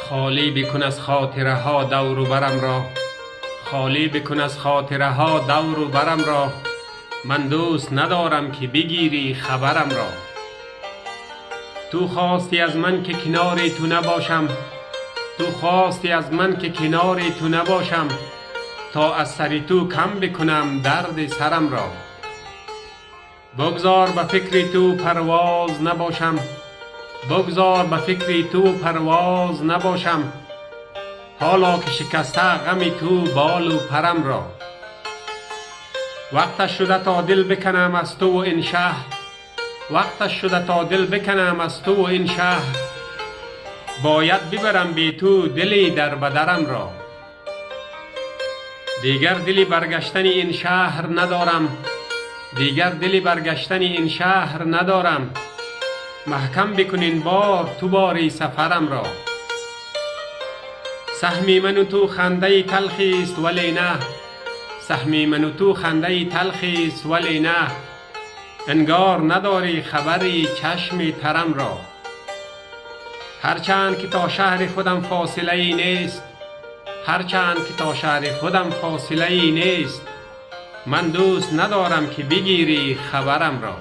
خالی بکن از خاطره ها دور و برم را، خالی بکن از خاطره ها دور و برم را. من دوست ندارم که بگیری خبرم را. تو خواستی از من که کنار تو نباشم، تو خواستی از من که کنار تو نباشم، تا از سر تو کم بکنم درد سرم را. بگذار به فکر تو پرواز نباشم، بگذار به فکر تو پرواز نباشم، حالا که شکسته غم تو بال و پرم را. وقتش شده تا دل بکنم از تو و این شهر، وقتش شده تا دل بکنم از تو و این شهر، باید ببرم بی تو دلی در بدرم را. دیگر دلی برگشتن این شهر ندارم، دیگر دلی برگشتن این شهر ندارم، محکم بکن این بار تو باری سفرم را. سهمی من و تو خنده تلخی است ولی نه، سهمی من و تو خنده تلخی است ولی نه، انگار نداری خبری چشم ترم را. هرچند که تا شهر خودم فاصله ای نیست، هرچند که تا شهر خودم فاصله ای نیست، من دوست ندارم که بگیری خبرم را.